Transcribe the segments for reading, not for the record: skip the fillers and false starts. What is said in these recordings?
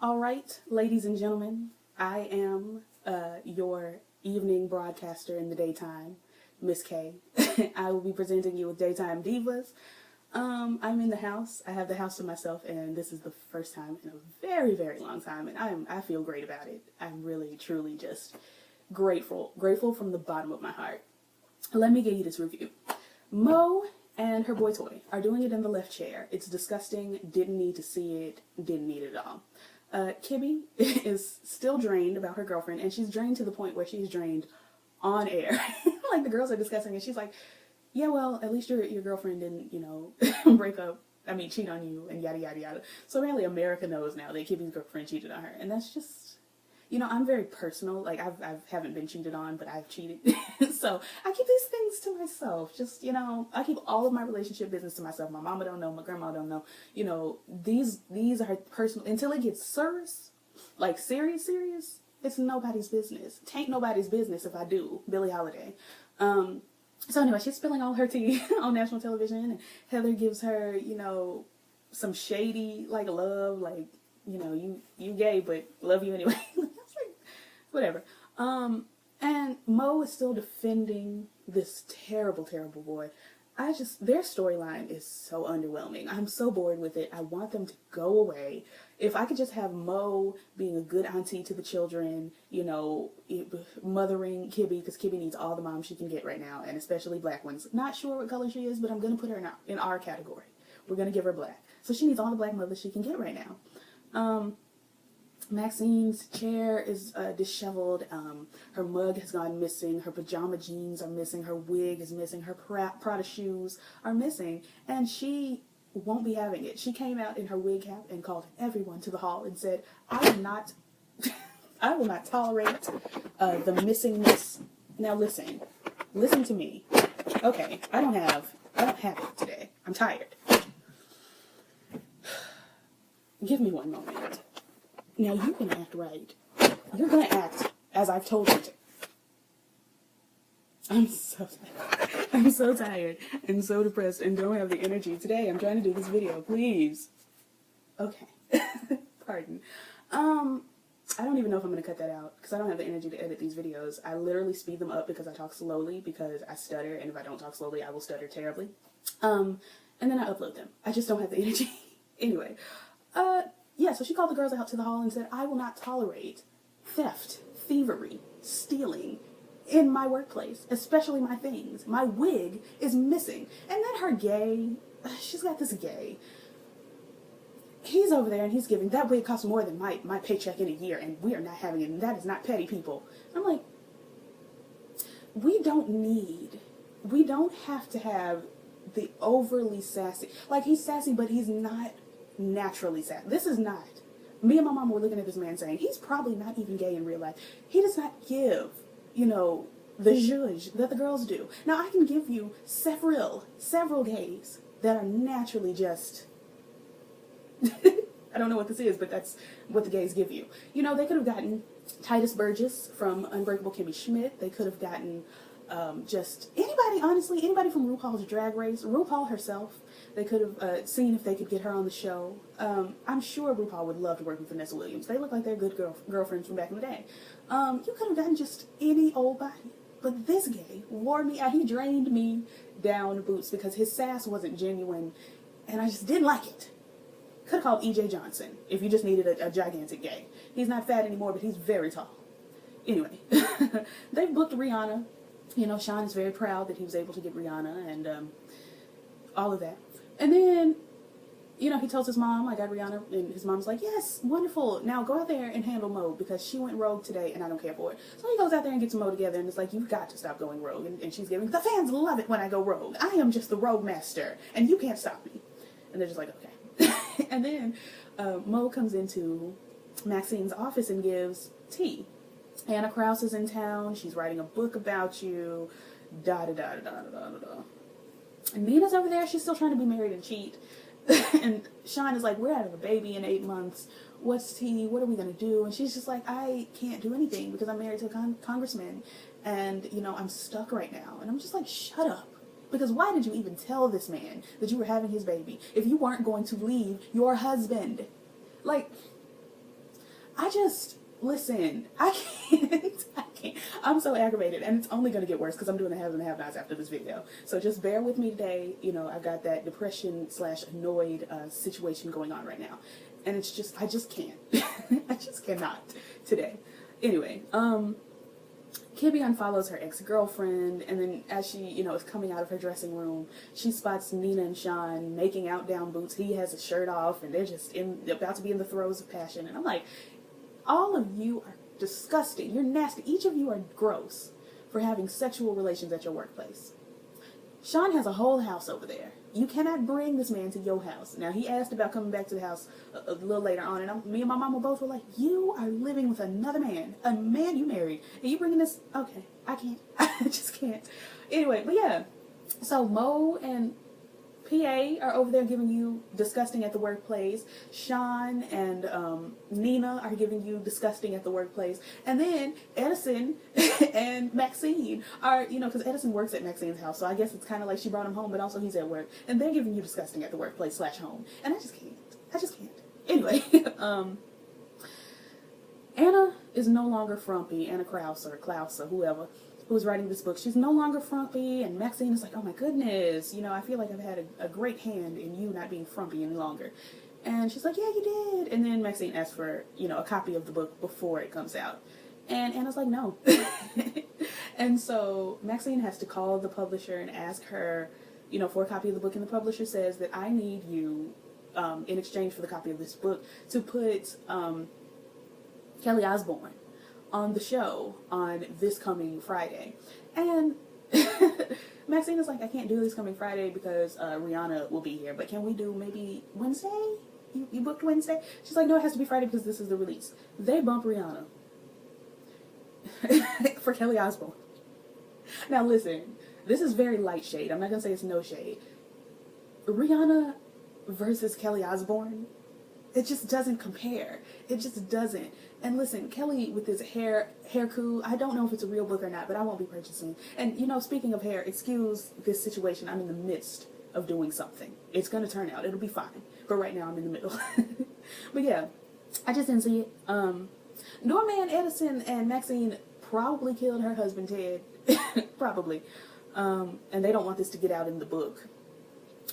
All right, ladies and gentlemen, I am your evening broadcaster in the daytime, Miss K. I will be presenting you with Daytime Divas. I'm in the house. I have the house to myself, and this is the first time in a very, very long time, and I feel great about it. I'm really, truly just grateful from the bottom of my heart. Let me give you this review. Mo and her boy toy are doing it in the left chair. It's disgusting. Didn't need to see it. Didn't need it at all. Kibby is still drained about her girlfriend, and she's drained to the point where she's drained on air. Like, the girls are discussing it. She's like, yeah, well, at least your girlfriend didn't, cheat on you, and yada, yada, yada. So apparently America knows now that Kibby's girlfriend cheated on her, and that's just, I'm very personal. Like, I haven't been cheated on, but I've cheated. So I keep these things to myself. Just, I keep all of my relationship business to myself. My mama don't know, my grandma don't know. These are personal. Until it gets serious, like serious, it's nobody's business. Tain't nobody's business if I do. Billie Holiday. So anyway, she's spilling all her tea on national television, and Heather gives her, some shady, love, you gay, but love you anyway. Whatever. And Mo is still defending this terrible, terrible boy. Their storyline is so underwhelming. I'm so bored with it. I want them to go away. If I could just have Mo being a good auntie to the children, mothering Kibby, because Kibby needs all the mom she can get right now, and especially black ones. Not sure what color she is, but I'm going to put her in our category. We're going to give her black. So she needs all the black mothers she can get right now. Maxine's chair is disheveled. Her mug has gone missing. Her pajama jeans are missing. Her wig is missing. Her Prada shoes are missing. And she won't be having it. She came out in her wig cap and called everyone to the hall and said, I will not tolerate the missingness. Now listen to me. Okay, I don't have it today. I'm tired. Give me one moment. Now you're going to act right. You're going to act as I've told you to. I'm so tired and so depressed and don't have the energy. Today I'm trying to do this video, please. Okay. Pardon. I don't even know if I'm going to cut that out because I don't have the energy to edit these videos. I literally speed them up because I talk slowly because I stutter, and if I don't talk slowly, I will stutter terribly. And then I upload them. I just don't have the energy. Anyway, yeah, so she called the girls out to the hall and said, I will not tolerate theft, thievery, stealing in my workplace, especially my things. My wig is missing. And then her gay, she's got this gay. He's over there and he's giving, that wig costs more than my paycheck in a year, and we are not having it, and that is not petty, people. I'm like, we don't have to have the overly sassy. Like, he's sassy, but he's not naturally sad. This is not. Me and my mom were looking at this man saying, he's probably not even gay in real life. He does not give, the zhuzh that the girls do. Now, I can give you several gays that are naturally just, I don't know what this is, but that's what the gays give you. They could have gotten Titus Burgess from Unbreakable Kimmy Schmidt. They could have gotten just anybody, honestly, anybody from RuPaul's Drag Race, RuPaul herself. They could have seen if they could get her on the show. I'm sure RuPaul would love to work with Vanessa Williams. They look like they're good girlfriends from back in the day. You could have gotten just any old body. But this gay wore me out. He drained me down the boots because his sass wasn't genuine, and I just didn't like it. Could have called E.J. Johnson if you just needed a gigantic gay. He's not fat anymore, but he's very tall. Anyway, they've booked Rihanna. Sean is very proud that he was able to get Rihanna and all of that. And then, he tells his mom, I got Rihanna, and his mom's like, yes, wonderful. Now go out there and handle Mo because she went rogue today and I don't care for it. So he goes out there and gets Mo together, and it's like, you've got to stop going rogue. And she's giving, the fans love it when I go rogue. I am just the rogue master and you can't stop me. And they're just like, okay. And then Mo comes into Maxine's office and gives tea. Anna Krause is in town. She's writing a book about you. Da-da-da-da-da-da-da-da. And Nina's over there. She's still trying to be married and cheat. And Sean is like, we're out of a baby in 8 months. What's tea? What are we going to do? And she's just like, I can't do anything because I'm married to a congressman. And, I'm stuck right now. And I'm just like, shut up. Because why did you even tell this man that you were having his baby if you weren't going to leave your husband? Like, listen, I can't. I can't. I'm so aggravated, and it's only going to get worse because I'm doing the haves and have-nots after this video. So just bear with me today. You know, I got that depression / annoyed situation going on right now, and it's just, I just can't. I just cannot today. Anyway, Kibby unfollows her ex-girlfriend, and then as she, you know, is coming out of her dressing room, she spots Nina and Sean making out down boots. He has his shirt off, and they're just about to be in the throes of passion. And I'm like, all of you are disgusting. You're nasty. Each of you are gross for having sexual relations at your workplace. Sean has a whole house over there. You cannot bring this man to your house. Now, he asked about coming back to the house a little later on, and me and my mama both were like, you are living with another man, a man you married, and you bringing this? Okay, I can't. I just can't. Anyway, but yeah. So Mo and PA are over there giving you disgusting at the workplace. Sean and Nina are giving you disgusting at the workplace. And then Edison and Maxine are, you know, because Edison works at Maxine's house, so I guess it's kind of like she brought him home, but also he's at work. And they're giving you disgusting at the workplace / home. And I just can't. I just can't. Anyway, Anna is no longer frumpy. Anna Kraus or whoever, who's writing this book. She's no longer frumpy, and Maxine is like, oh my goodness, you know, I feel like I've had a great hand in you not being frumpy any longer. And she's like, yeah, you did. And then Maxine asks for, you know, a copy of the book before it comes out. And Anna's like, no. And so Maxine has to call the publisher and ask her, you know, for a copy of the book. And the publisher says that I need you, in exchange for the copy of this book, to put Kelly Osbourne on the show on this coming Friday. And Maxine is like, I can't do this coming Friday because Rihanna will be here, but can we do maybe Wednesday? You booked Wednesday? She's like, no, it has to be Friday because this is the release. They bump Rihanna for Kelly Osbourne. Now listen, this is very light shade. I'm not gonna say it's no shade. Rihanna versus Kelly Osbourne, it just doesn't compare. It just doesn't. And listen, Kelly with his hair coup, I don't know if it's a real book or not, but I won't be purchasing. And, you know, speaking of hair, excuse this situation. I'm in the midst of doing something. It's going to turn out. It'll be fine. But right now I'm in the middle. But yeah, I just didn't see it. Norman, Edison, and Maxine probably killed her husband, Ted. Probably. And they don't want this to get out in the book.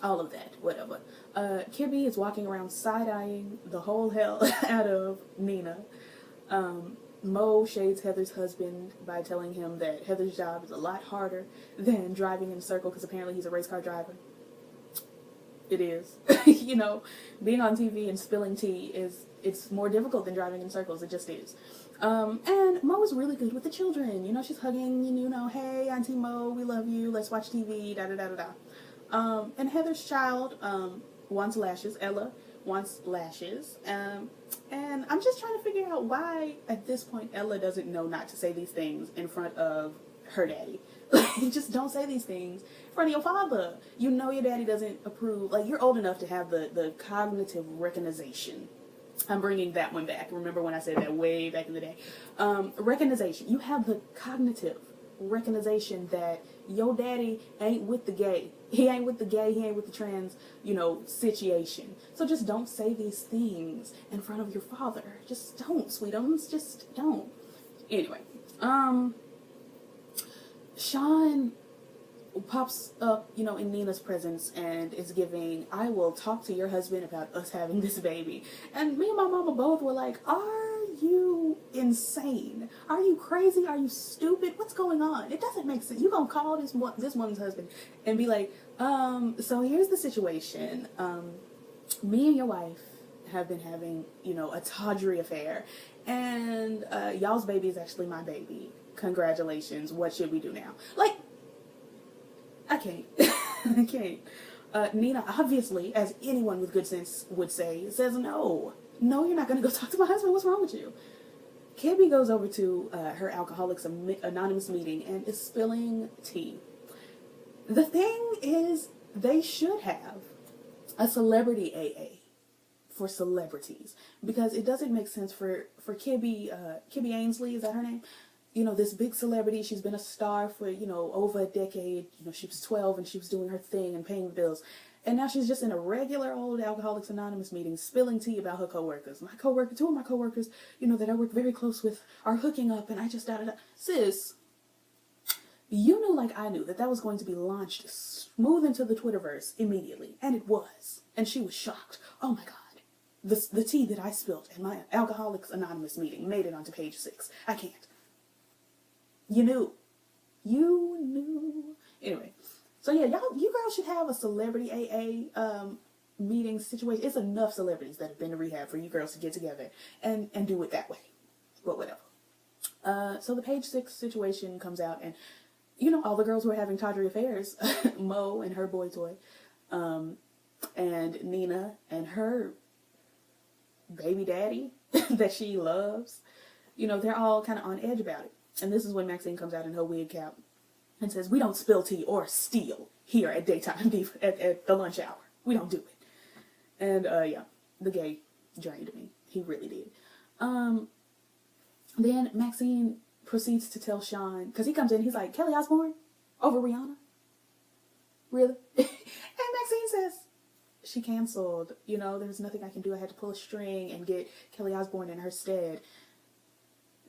All of that, whatever. Kibby is walking around side-eyeing the whole hell out of Nina. Mo shades Heather's husband by telling him that Heather's job is a lot harder than driving in a circle because apparently he's a race car driver. It is. You know, being on TV and spilling tea it's more difficult than driving in circles. It just is. And Mo is really good with the children. You know, she's hugging and, you know, hey, Auntie Mo, we love you. Let's watch TV, da-da-da-da-da. And Heather's child wants lashes. Ella wants lashes. And I'm just trying to figure out why, at this point, Ella doesn't know not to say these things in front of her daddy. Like, just don't say these things in front of your father. You know your daddy doesn't approve. Like, you're old enough to have the cognitive recognition. I'm bringing that one back. Remember when I said that way back in the day? Recognition. You have the cognitive recognition that your daddy ain't with the gay. He ain't with the gay. He ain't with the trans, you know, situation. So just don't say these things in front of your father. Just don't, sweetums. Just don't. Anyway, Sean pops up, you know, in Nina's presence and is giving, I will talk to your husband about us having this baby. And me and my mama both were like, are you insane? Are you crazy? Are you stupid? What's going on? It doesn't make sense. You gonna call this woman's husband and be like, so here's the situation. Me and your wife have been having, you know, a tawdry affair, and y'all's baby is actually my baby. Congratulations. What should we do now? Like, I can't. I can't. Nina, obviously, as anyone with good sense would say, says no. No, you're not going to go talk to my husband. What's wrong with you? Kibby goes over to her Alcoholics Anonymous meeting and is spilling tea. The thing is, they should have a celebrity AA for celebrities, because it doesn't make sense for Kibby Ainsley, is that her name? You know, this big celebrity. She's been a star for, you know, over a decade. You know, she was 12 and she was doing her thing and paying the bills. And now she's just in a regular old Alcoholics Anonymous meeting spilling tea about her coworkers. Two of my coworkers, that I work very close with are hooking up, and I just da da da. Sis, you knew like I knew that was going to be launched smooth into the Twitterverse immediately. And it was. And she was shocked. Oh my God. The tea that I spilled in my Alcoholics Anonymous meeting made it onto page 6. I can't. You knew. You knew. Anyway. So yeah, you girls should have a celebrity AA meeting situation. It's enough celebrities that have been to rehab for you girls to get together and do it that way. But whatever. So the page 6 situation comes out, and all the girls who are having tawdry affairs, Mo and her boy toy, and Nina and her baby daddy that she loves, they're all kind of on edge about it. And this is when Maxine comes out in her wig cap and says, "We don't spill tea or steal here at daytime at the lunch hour. We don't do it." And yeah, the gay drained me. He really did. Then Maxine proceeds to tell Sean, because he comes in, he's like, "Kelly Osbourne over Rihanna? Really?" And Maxine says, "She canceled. There's nothing I can do. I had to pull a string and get Kelly Osbourne in her stead."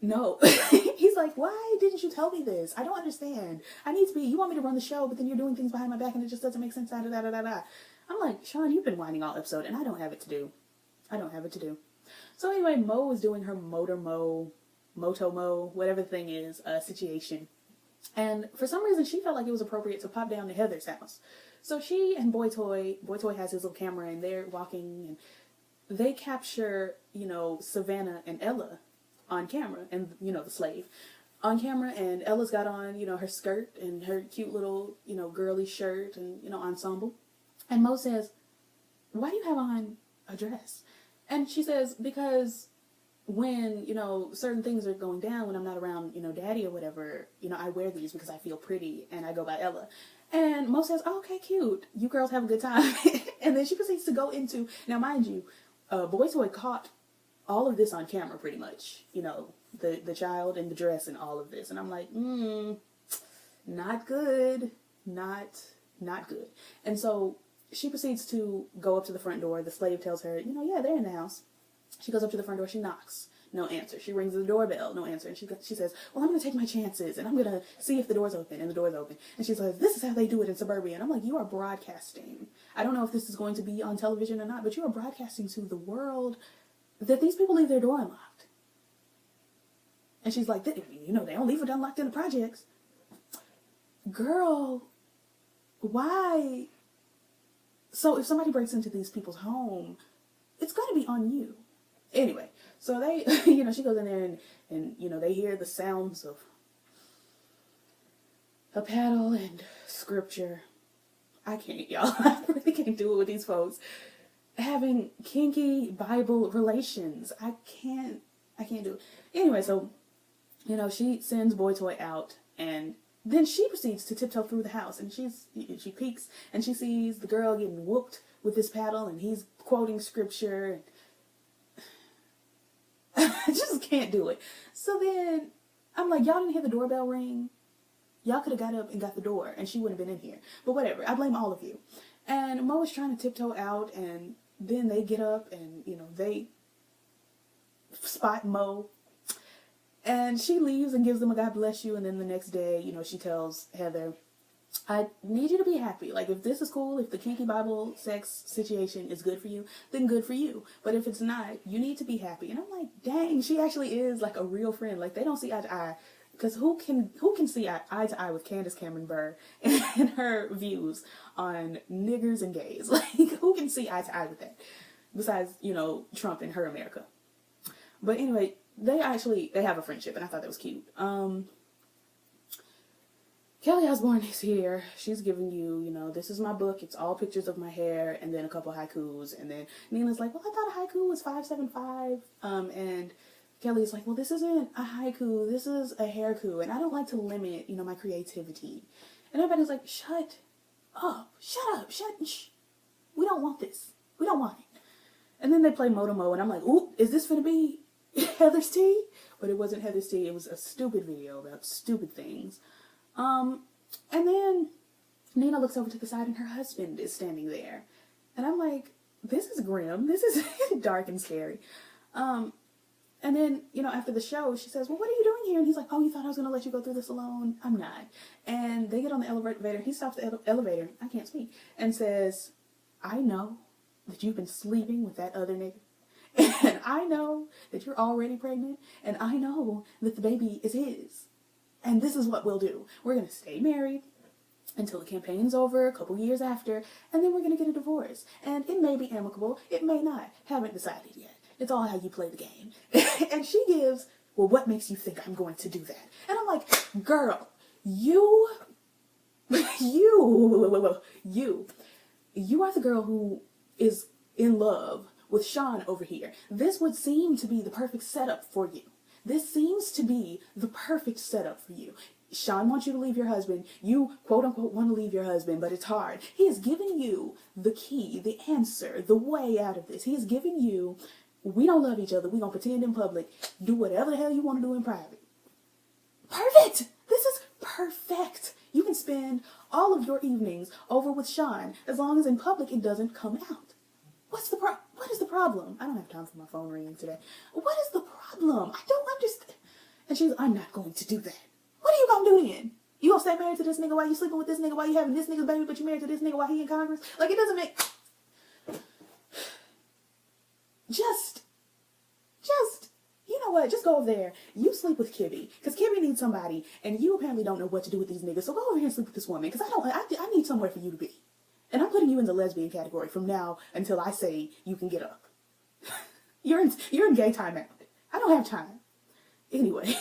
No. He's like, "Why didn't you tell me this? I don't understand. You want me to run the show, but then you're doing things behind my back and it just doesn't make sense. Da, da, da, da, da." I'm like, "Sean, you've been whining all episode and I don't have it to do. So anyway, Mo is doing her Moto Mo, whatever the thing is, situation. And for some reason, she felt like it was appropriate to pop down to Heather's house. So she and Boy Toy has his little camera and they're walking and they capture, Savannah and Ella on camera, and the slave on camera, and Ella's got on her skirt and her cute little girly shirt and ensemble, and Mo says, "Why do you have on a dress?" And she says, "Because when certain things are going down, when I'm not around daddy or whatever, I wear these because I feel pretty and I go by Ella." And Mo says, "Oh, okay, cute, you girls have a good time." And then she proceeds to go into, now mind you, Boy Toy caught all of this on camera pretty much, the child and the dress and all of this. And I'm like, not good, not good. And so she proceeds to go up to the front door. The slave tells her, "Yeah, they're in the house." She goes up to the front door. She knocks. No answer. She rings the doorbell. No answer. And she says, "Well, I'm going to take my chances and I'm going to see if the door's open." And the door's open. And she's like, "This is how they do it in suburbia." And I'm like, "You are broadcasting. I don't know if this is going to be on television or not, but you are broadcasting to the world that these people leave their door unlocked." And she's like, "They don't leave it unlocked in the projects." Girl, why? So if somebody breaks into these people's home, it's going to be on you. Anyway, so they, she goes in there and they hear the sounds of a paddle and scripture. I can't, y'all. I really can't do it with these folks. Having kinky Bible relations. I can't do it. Anyway, so, she sends Boy Toy out, and then she proceeds to tiptoe through the house, and she peeks, and she sees the girl getting whooped with this paddle, and he's quoting scripture, and I just can't do it. So then, I'm like, y'all didn't hear the doorbell ring? Y'all could have got up and got the door, and she wouldn't have been in here. But whatever, I blame all of you. And Mo is trying to tiptoe out, and then they get up, and, they spot Mo. And she leaves and gives them a God bless you, and then the next day, she tells Heather, "I need you to be happy. Like, if this is cool, if the kinky Bible sex situation is good for you, then good for you. But if it's not, you need to be happy." And I'm like, dang, she actually is like a real friend. Like, they don't see eye to eye. Because who can see eye to eye with Candace Cameron Bure and her views on niggers and gays? Like, who can see eye to eye with that? Besides, Trump and her America. But anyway, they have a friendship, and I thought that was cute. Kelly Osbourne is here. She's giving you, this is my book. It's all pictures of my hair and then a couple haikus. And then Nina's like, "Well, I thought a haiku was 575. And Kelly's like, "Well, this isn't a haiku. This is a hairku. And I don't like to limit, my creativity." And everybody's like, "Shut up. Shh. We don't want this. We don't want it." And then they play Moto Mo, and I'm like, "Ooh, is this gonna be Heather's tea?" But it wasn't Heather's tea. It was a stupid video about stupid things. And then Nina looks over to the side and her husband is standing there. And I'm like, this is grim. This is dark and scary. And then, after the show, she says, well, what are you doing here? And he's like, oh, you thought I was going to let you go through this alone? I'm not. And they get on the elevator. He stops the elevator. I can't speak. And says, I know that you've been sleeping with that other nigga. And I know that you're already pregnant. And I know that the baby is his. And this is what we'll do. We're going to stay married until the campaign's over, a couple years after, and then we're going to get a divorce. And it may be amicable. It may not. Haven't decided yet. It's all how you play the game. And she gives, well, what makes you think I'm going to do that? And I'm like, girl, you are the girl who is in love with Sean over here. This would seem to be the perfect setup for you. This seems to be the perfect setup for you. Sean wants you to leave your husband. You, quote unquote, want to leave your husband, but it's hard. He has given you the key, the answer, the way out of this. He has given you, we don't love each other. We're going to pretend in public. Do whatever the hell you want to do in private. Perfect. This is perfect. You can spend all of your evenings over with Sean as long as in public it doesn't come out. What is the problem? I don't have time for my phone ringing today. What is the problem? I don't understand. And she's, I'm not going to do that. What are you gonna do then? You gonna stay married to this nigga while you sleeping with this nigga while you having this nigga's baby, but you married to this nigga while he in Congress? Like, it doesn't make... Just, you know what? Just go over there. You sleep with Kibby, because Kibby needs somebody, and you apparently don't know what to do with these niggas, so go over here and sleep with this woman, because I need somewhere for you to be. And I'm putting you in the lesbian category from now until I say you can get up. You're in gay timeout. I don't have time. Anyway,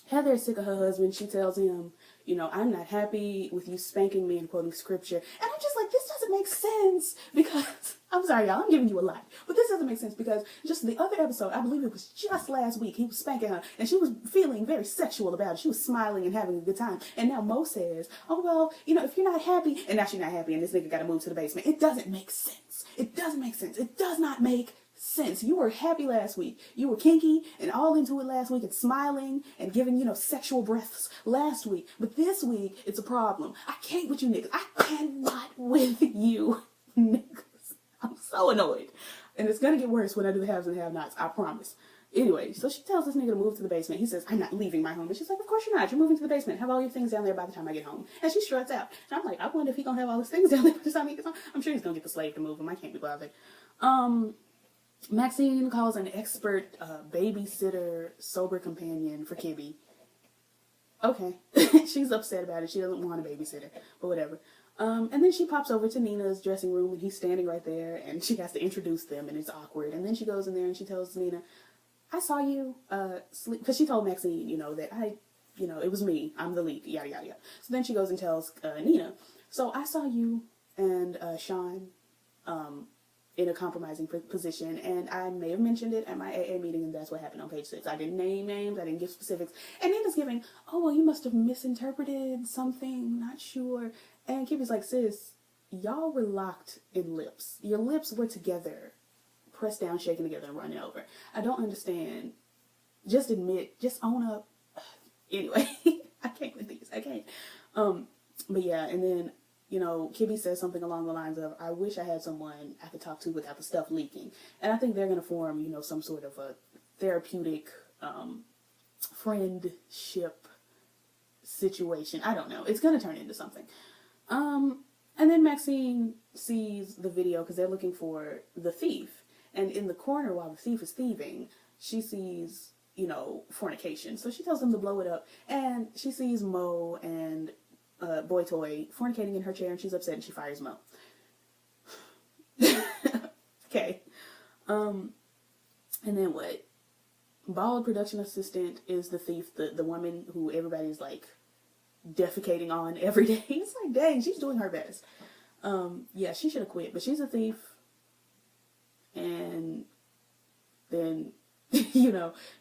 Heather is sick of her husband. She tells him, I'm not happy with you spanking me and quoting scripture. And I'm just like, this doesn't make sense because, I'm sorry, y'all, I'm giving you a lot. But this doesn't make sense because just the other episode, I believe it was just last week, he was spanking her and she was feeling very sexual about it. She was smiling and having a good time. And now Mo says, oh, well, if you're not happy, and now she's not happy and this nigga got to move to the basement. It doesn't make sense. It doesn't make sense. It does not make sense. You were happy last week. You were kinky and all into it last week and smiling and giving, sexual breaths last week. But this week, it's a problem. I can't with you niggas. I cannot with you niggas. I'm so annoyed. And it's going to get worse when I do the haves and have-nots. I promise. Anyway, so she tells this nigga to move to the basement. He says, I'm not leaving my home. And she's like, of course you're not. You're moving to the basement. Have all your things down there by the time I get home. And she struts out. And I'm like, I wonder if he's going to have all his things down there by the time he gets home. I'm sure he's going to get the slave to move him. I can't be bothered. Maxine calls an expert babysitter sober companion for Kibby. Okay. She's upset about it. She doesn't want a babysitter, but whatever. And then she pops over to Nina's dressing room and he's standing right there and she has to introduce them and it's awkward. And then she goes in there and she tells Nina, I saw you sleep, because she told Maxine, that it was me. I'm the lead, yada, yada, yada. So then she goes and tells Nina, so I saw you and Sean in a compromising position, and I may have mentioned it at my AA meeting, and that's what happened on page 6. I didn't name names, I didn't give specifics, and Nina's giving, oh, well, you must have misinterpreted something, not sure, and Kibby's like, sis, y'all were locked in lips. Your lips were together, pressed down, shaken together, and running over. I don't understand. Just admit, just own up. Anyway, I can't with these, I can't. But yeah, and then, Kibby says something along the lines of, I wish I had someone I could talk to without the stuff leaking. And I think they're going to form, some sort of a therapeutic friendship situation. I don't know. It's going to turn into something. And then Maxine sees the video because they're looking for the thief. And in the corner while the thief is thieving, she sees, fornication. So she tells them to blow it up. And she sees Mo and Boy Toy fornicating in her chair, and she's upset, and she fires Mo. Okay. And then what? Bald production assistant is the thief, the woman who everybody's like defecating on every day. It's like, dang, she's doing her best. Yeah, she should have quit, but she's a thief. And then,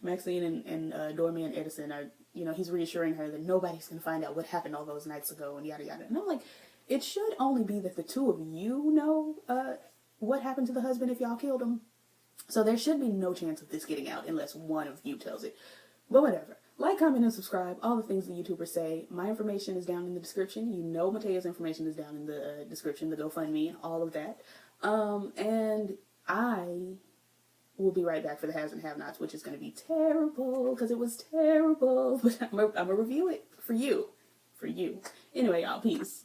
Maxine and Doorman Edison are, he's reassuring her that nobody's going to find out what happened all those nights ago and yada yada. And I'm like, it should only be that the two of you know what happened to the husband if y'all killed him. So there should be no chance of this getting out unless one of you tells it. But whatever. Like, comment, and subscribe. All the things the YouTubers say. My information is down in the description. You know Matea's information is down in the description, the GoFundMe, all of that. And I will be right back for the haves and have-nots, which is going to be terrible, because it was terrible. But I'm going to review it for you. Anyway, y'all, peace.